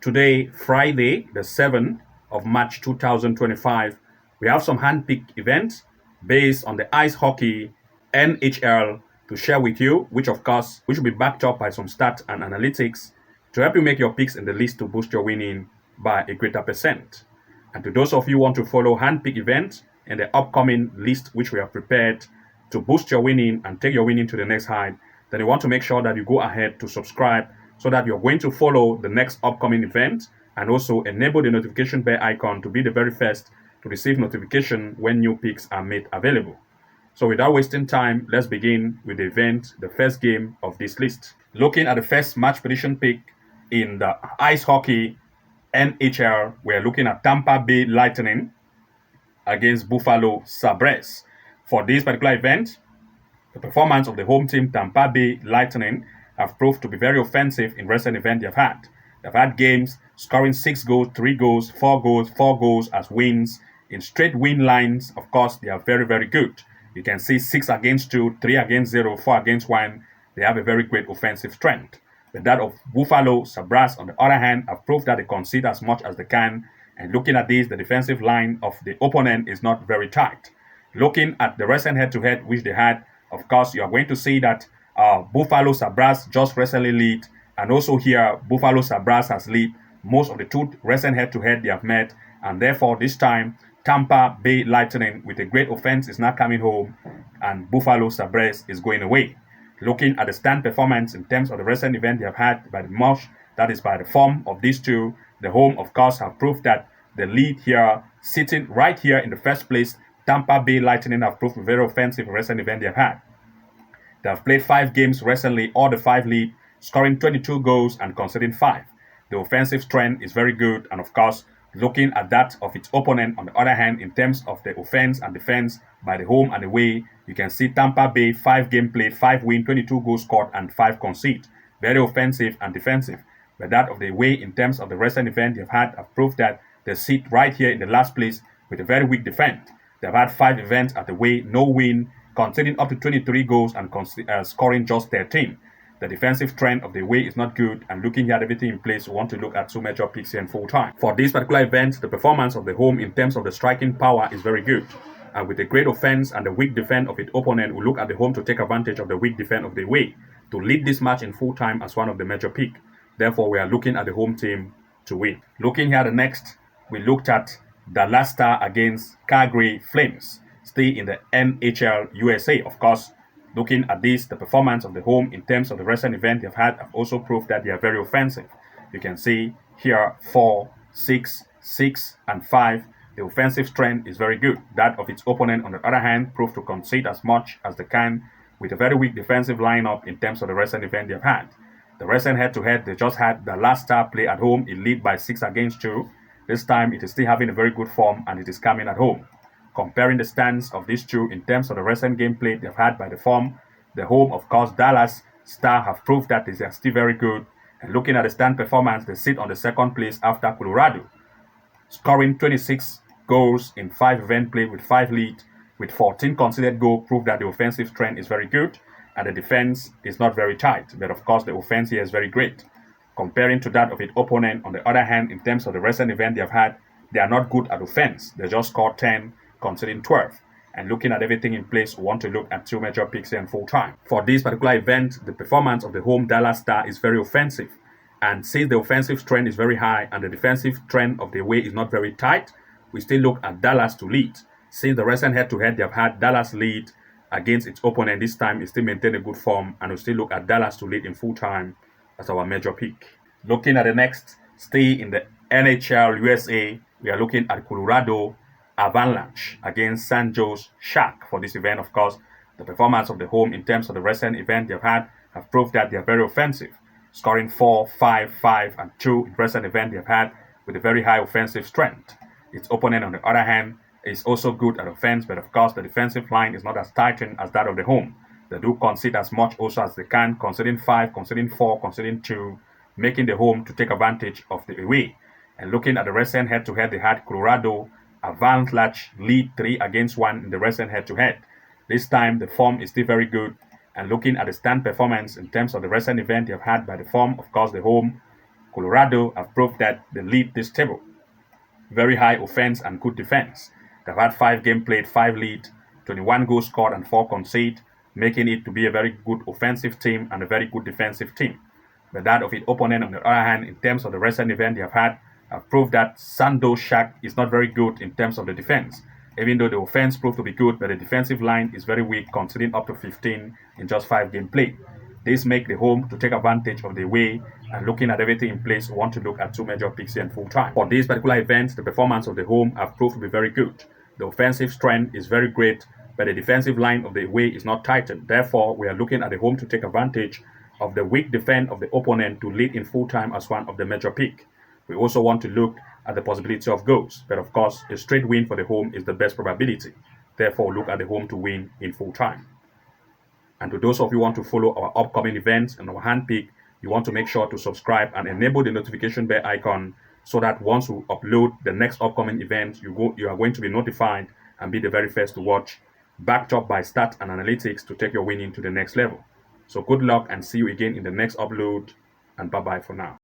Today, Friday, the 7th of March 2025, we have some hand-picked events based on the ice hockey NHL to share with you, which of course, which will be backed up by some stats and analytics to help you make your picks in the list to boost your winning by a greater percent. And to those of you who want to follow hand-picked events in the upcoming list which we have prepared to boost your winning and take your winning to the next height, then you want to make sure that you go ahead to subscribe so that you're going to follow the next upcoming event and also enable the notification bell icon to be the very first to receive notification when new picks are made available. So without wasting time, let's begin with the event, the first game of this list. Looking at the first match prediction pick in the ice hockey NHL, we're looking at Tampa Bay Lightning against Buffalo Sabres. For this particular event, the performance of the home team Tampa Bay Lightning have proved to be very offensive in recent events they've had. They've had games scoring 6 goals, 3 goals, 4 goals, 4 goals as wins. In straight win lines, of course, they are very, very good. You can see 6 against 2, 3 against 0, 4 against 1. They have a very great offensive strength. But that of Buffalo Sabres, on the other hand, have proved that they concede as much as they can. And looking at this, the defensive line of the opponent is not very tight. Looking at the recent head-to-head which they had, of course, you are going to see that Buffalo Sabres just recently lead, and also here Buffalo Sabres has lead most of the 2 recent head-to-head they have met, and therefore this time Tampa Bay Lightning with a great offense is not coming home, and Buffalo Sabres is going away. Looking at the stand performance in terms of the recent event they have had by the match, that is by the form of these two, the home of course have proved that the lead here, sitting right here in the first place, Tampa Bay Lightning have proved very offensive in recent event they have had. They have played 5 games recently, all the 5 lead, scoring 22 goals and conceding 5. The offensive trend is very good, and of course, looking at that of its opponent on the other hand, in terms of the offense and defense by the home and away, you can see Tampa Bay 5 game played, 5 win, 22 goals scored, and 5 concede. Very offensive and defensive. But that of the away, in terms of the recent event they've had, have proved that they sit right here in the last place with a very weak defense. They've had 5 events at the way, no win, conceding up to 23 goals and scoring just 13. The defensive trend of the way is not good, and looking at everything in place, we want to look at 2 major picks here in full time. For this particular event, the performance of the home in terms of the striking power is very good. And with the great offense and the weak defense of its opponent, we look at the home to take advantage of the weak defense of the way to lead this match in full time as one of the major picks. Therefore, we are looking at the home team to win. Looking here the next, we looked at Dallas Star against Calgary Flames. Stay in the NHL USA. Of course, looking at this, the performance of the home in terms of the recent event they've had have also proved that they are very offensive. You can see here 4, 6, 6, and 5. The offensive strength is very good. That of its opponent, on the other hand, proved to concede as much as they can with a very weak defensive lineup in terms of the recent event they've had. The recent head-to-head they just had, the last star play at home, it lead by 6 against 2. This time it is still having a very good form, and it is coming at home. Comparing the stands of these two in terms of the recent gameplay they've had by the form, the home, of course, Dallas Star have proved that they are still very good. And looking at the stand performance, they sit on the second place after Colorado, scoring 26 goals in 5 events played with 5 lead, with 14 conceded goals, prove that the offensive trend is very good, and the defense is not very tight. But of course, the offense here is very great. Comparing to that of its opponent, on the other hand, in terms of the recent event they have had, they are not good at offense. They just scored 10, conceding 12. And looking at everything in place, we want to look at 2 major picks in full time. For this particular event, the performance of the home Dallas Star is very offensive. And since the offensive trend is very high and the defensive trend of the away is not very tight, we still look at Dallas to lead. Since the recent head-to-head they have had, Dallas lead against its opponent this time is still maintain a good form, and we still look at Dallas to lead in full time as our major pick. Looking at the next, stay in the NHL USA, we are looking at Colorado Avalanche against San Jose Sharks. For this event, of course, the performance of the home in terms of the recent event they've had have proved that they are very offensive, scoring 4, 5, 5, and 2 in recent event they've had with a very high offensive strength. Its opponent, on the other hand, is also good at offense, but of course the defensive line is not as tightened as that of the home. They do concede as much also as they can, conceding 5, conceding 4, conceding 2, making the home to take advantage of the away. And looking at the recent head-to-head they had, Colorado Avalanche lead 3 against 1 in the recent head-to-head. This time the form is still very good, and looking at the stand performance in terms of the recent event they have had by the form, of course the home Colorado have proved that they lead this table. Very high offense and good defense. They've had 5 games played, 5 lead, 21 goals scored and 4 conceded, making it to be a very good offensive team and a very good defensive team. But that of its opponent, on the other hand, in terms of the recent event they have had, have proved that Sando Shack is not very good in terms of the defense. Even though the offense proved to be good, but the defensive line is very weak, conceding up to 15 in just 5 games played. This makes the home to take advantage of the way, and looking at everything in place, want to look at 2 major picks here in full time. For these particular events, the performance of the home have proved to be very good. The offensive strength is very great, but the defensive line of the away is not tightened. Therefore, we are looking at the home to take advantage of the weak defense of the opponent to lead in full time as one of the major pick. We also want to look at the possibility of goals, but of course, a straight win for the home is the best probability. Therefore, look at the home to win in full time. And to those of you who want to follow our upcoming events and our handpick, you want to make sure to subscribe and enable the notification bell icon so that once we upload the next upcoming event, you are going to be notified and be the very first to watch, backed up by stats and analytics to take your winning to the next level. So good luck and see you again in the next upload, and bye-bye for now.